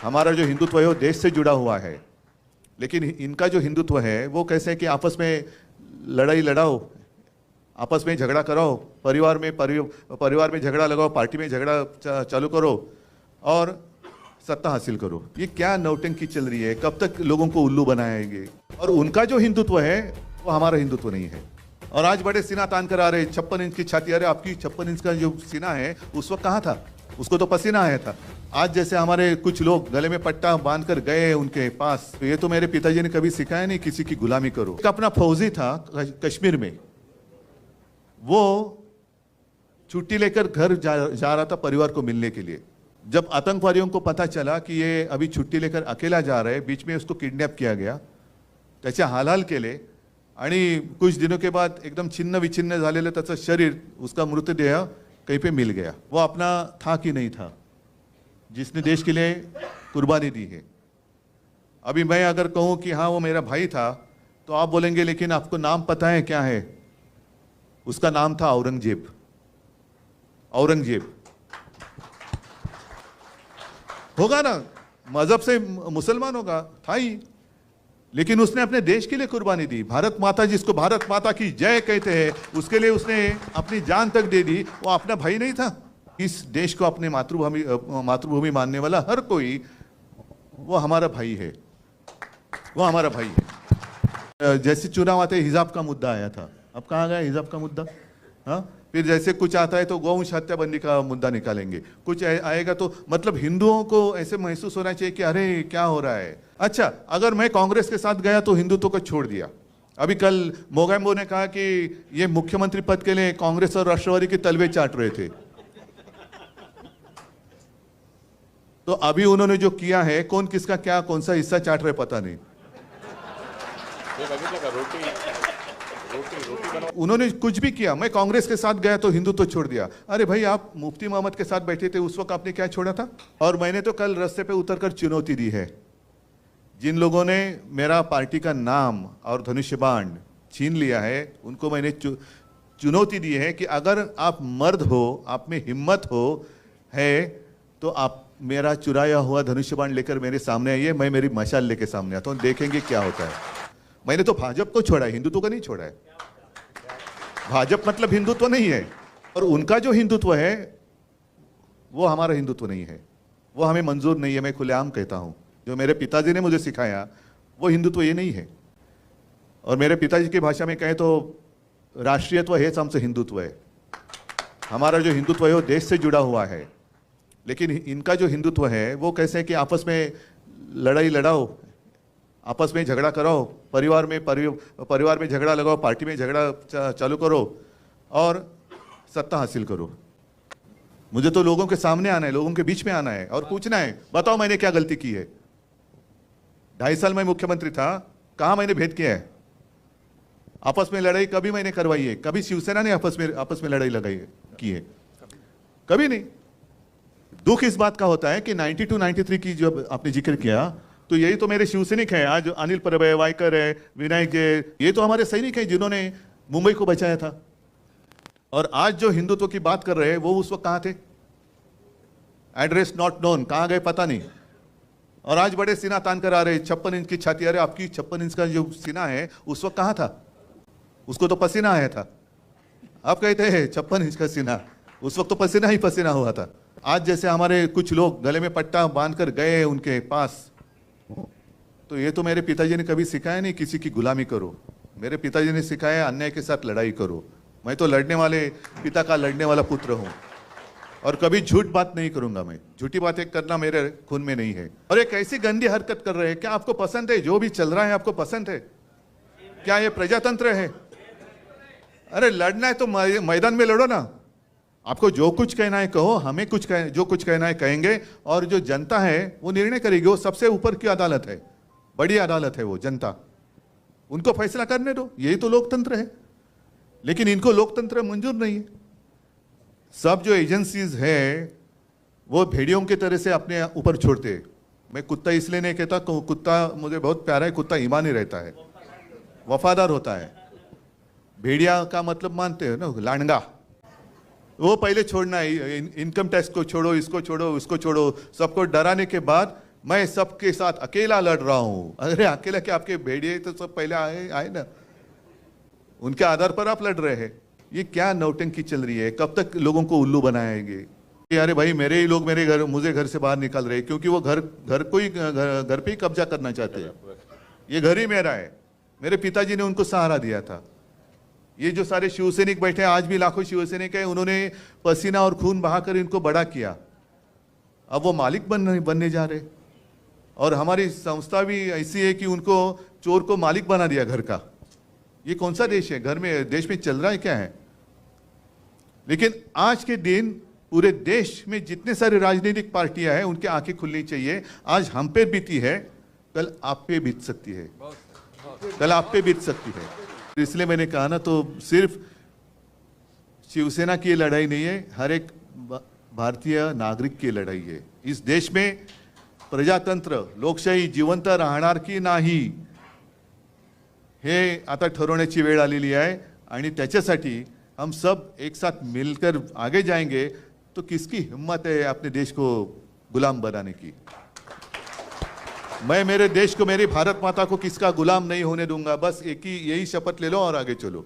हमारा जो हिंदुत्व है वो देश से जुड़ा हुआ है, लेकिन इनका जो हिंदुत्व है वो कैसे है कि आपस में लड़ाई लड़ाओ, आपस में झगड़ा कराओ, परिवार में झगड़ा लगाओ, पार्टी में झगड़ा चालू करो और सत्ता हासिल करो। ये क्या नौटंकी चल रही है? कब तक लोगों को उल्लू बनाएंगे? और उनका जो हिंदुत्व है वो हमारा हिंदुत्व नहीं है। और आज बड़े सीना तान कर आ रहे, 56 इंच की छाती। अरे आपकी 56 इंच का जो सीना है उस वक्त कहाँ था? उसको तो पसीना आया था। आज जैसे हमारे कुछ लोग गले में पट्टा बांध कर गए उनके पास, तो ये तो मेरे पिताजी ने कभी सिखाया नहीं किसी की गुलामी करो। एक अपना फौजी था कश्मीर में, वो छुट्टी लेकर घर जा रहा था परिवार को मिलने के लिए। जब आतंकवादियों को पता चला कि ये अभी छुट्टी लेकर अकेला जा रहा है, बीच में उसको किडनैप किया गया, त्याचे हालहाल केले आणि कुछ दिनों के बाद एकदम छिन्न विछिन्न झालेलं त्याचं शरीर, उसका मृतदेह कहीं पे मिल गया। वो अपना था कि नहीं था जिसने देश के लिए कुर्बानी दी है। अभी मैं अगर कहूं कि हाँ वो मेरा भाई था, तो आप बोलेंगे लेकिन आपको नाम पता है क्या है? उसका नाम था औरंगजेब। औरंगजेब होगा ना, मजहब से मुसलमान होगा, था ही, लेकिन उसने अपने देश के लिए कुर्बानी दी। भारत माता, जिसको भारत माता की जय कहते हैं, उसके लिए उसने अपनी जान तक दे दी। वो अपना भाई नहीं था? इस देश को अपने मातृभूमि मानने वाला हर कोई वो हमारा भाई है, वो हमारा भाई है। जैसे चुनाव आते हिजाब का मुद्दा आया था, अब कहाँ गया हिजाब का मुद्दा? हाँ, फिर जैसे कुछ आता है तो गौवंश हत्याबंदी का मुद्दा निकालेंगे, कुछ आएगा तो मतलब हिंदुओं को ऐसे महसूस होना चाहिए कि अरे क्या हो रहा है। अच्छा, अगर मैं कांग्रेस के साथ गया तो हिंदुत्व को छोड़ दिया। अभी कल मोगैम्बो ने कहा कि ये मुख्यमंत्री पद के लिए कांग्रेस और राष्ट्रवादी के तलवे चाट रहे थे। तो अभी उन्होंने जो किया है, कौन किसका क्या कौन सा हिस्सा चाट रहे पता नहीं। उन्होंने कुछ भी किया, मैं कांग्रेस के साथ गया तो हिंदुत्व छोड़ दिया। अरे भाई, आप मुफ्ती मोहम्मद के साथ बैठे थे, उस वक्त आपने क्या छोड़ा था? और मैंने तो कल रास्ते पे उतरकर चुनौती दी है, जिन लोगों ने मेरा पार्टी का नाम और धनुष्य बाण छीन लिया है, उनको मैंने चुनौती दी है कि अगर आप मर्द हो, आप में हिम्मत हो है, तो आप मेरा चुराया हुआ धनुष्य बाण लेकर मेरे सामने आइए, मैं मेरी मशाल लेके सामने आता हूँ, देखेंगे क्या होता है। मैंने तो भाजपा को छोड़ा है, हिंदुत्व को नहीं छोड़ा है। भाजपा मतलब हिंदुत्व नहीं है, और उनका जो हिंदुत्व है वो हमारा हिंदुत्व नहीं है, वो हमें मंजूर नहीं है। मैं खुलेआम कहता हूं, जो मेरे पिताजी ने मुझे सिखाया वो हिंदुत्व ये नहीं है। और मेरे पिताजी की भाषा में कहें तो राष्ट्रीयत्व हेच आमचं हिंदुत्व है। हमारा जो हिंदुत्व है वो देश से जुड़ा हुआ है, लेकिन इनका जो हिंदुत्व है वो कैसे है कि आपस में लड़ाई लड़ाओ, आपस में झगड़ा कराओ, परिवार में झगड़ा लगाओ, पार्टी में झगड़ा चालू करो और सत्ता हासिल करो। मुझे तो लोगों के सामने आना है, लोगों के बीच में आना है और पूछना है, बताओ मैंने क्या गलती की है? 2.5 साल मैं मुख्यमंत्री था, कहां मैंने भेद किया है? आपस में लड़ाई कभी मैंने करवाई है? कभी शिवसेना ने आपस में लड़ाई लगाई की है? कभी नहीं। दुख इस बात का होता है कि 92-93 की जो आपने जिक्र किया, तो यही तो मेरे शिवसैनिक हैं। आज अनिल परब है, वायकर है, विनायक जय, ये तो हमारे सैनिक हैं जिन्होंने मुंबई को बचाया था। और आज जो हिंदुत्व की बात कर रहे हैं वो उस वक्त कहां थे? एड्रेस नॉट नोन, कहां गए पता नहीं। और आज बड़े सीना तान कर आ रहे, 56 इंच की छाती। अरे आपकी 56 इंच का जो सीना है उस वक्त कहां था? उसको तो पसीना आया था। आप कहते हैं 56 इंच का सीना, उस वक्त तो पसीना ही पसीना हुआ था। आज जैसे हमारे कुछ लोग गले में पट्टा बांध कर गए उनके पास, तो ये तो मेरे पिताजी ने कभी सिखाया नहीं किसी की गुलामी करो। मेरे पिताजी ने सिखाया अन्याय के साथ लड़ाई करो। मैं तो लड़ने वाले पिता का लड़ने वाला पुत्र हूं, और कभी झूठ बात नहीं करूंगा। मैं झूठी बातें करना मेरे खून में नहीं है। और एक ऐसी गंदी हरकत कर रहे हैं, क्या आपको पसंद है? जो भी चल रहा है आपको पसंद है क्या? ये प्रजातंत्र है? अरे लड़ना है तो मैदान में लड़ो ना। आपको जो कुछ कहना है कहो, हमें जो कुछ कहना है कहेंगे, और जो जनता है वो निर्णय करेगी। वो सबसे ऊपर की अदालत है, बड़ी अदालत है वो जनता, उनको फैसला करने दो। यही तो लोकतंत्र है। लेकिन इनको लोकतंत्र मंजूर नहीं है। सब जो एजेंसीज है वो भेड़ियों की तरह से अपने ऊपर छोड़ते हैं। मैं कुत्ता इसलिए नहीं कहता, कुत्ता मुझे बहुत प्यारा है, कुत्ता ईमानी रहता है, वफादार होता है। भेड़िया का मतलब मानते हो ना, लांडगा। वो पहले छोड़ना है, इनकम टैक्स को छोड़ो, इसको छोड़ो, उसको छोड़ो, सबको डराने के बाद मैं सबके साथ अकेला लड़ रहा हूं। अरे अकेला क्या, आपके भेड़िए तो सब पहले आए आए ना, उनके आधार पर आप लड़ रहे हैं। ये क्या नौटंकी चल रही है? कब तक लोगों को उल्लू बनाएंगे? अरे भाई मेरे ही लोग मुझे घर से बाहर निकाल रहे हैं क्योंकि वो घर घर पे ही कब्जा करना चाहते हैं। ये घर ही मेरा है, मेरे पिताजी ने उनको सहारा दिया था। ये जो सारे शिवसैनिक बैठे हैं, आज भी लाखों शिवसैनिक हैं, उन्होंने पसीना और खून बहाकर इनको बड़ा किया। अब वो मालिक बनने जा रहे। और हमारी संस्था भी ऐसी है कि उनको चोर को मालिक बना दिया घर का। ये कौन सा देश है? देश में चल रहा है क्या है? लेकिन आज के दिन पूरे देश में जितने सारे राजनीतिक पार्टियां हैं उनकी आंखें खुलनी चाहिए। आज हम पे बीती है, कल आप पे बीत सकती है, कल आप पे बीत सकती है। इसलिए मैंने कहा ना, तो सिर्फ शिवसेना की लड़ाई नहीं है, हर एक भारतीय नागरिक की लढाई आहे। इस देश में प्रजातंत्र लोकशाही जिवंत राहणार की नाही हे आता ठरवण्याची वेळ आलेली आहे। आणि त्याच्यासाठी हम सब एक साथ मिलकर आगे जाएंगे तो किसकी हिम्मत है अपने देश को गुलाम बनाने की? मैं मेरे देश को, मेरी भारत माता को किसका गुलाम नहीं होने दूंगा। बस एक ही यही शपथ ले लो और आगे चलो।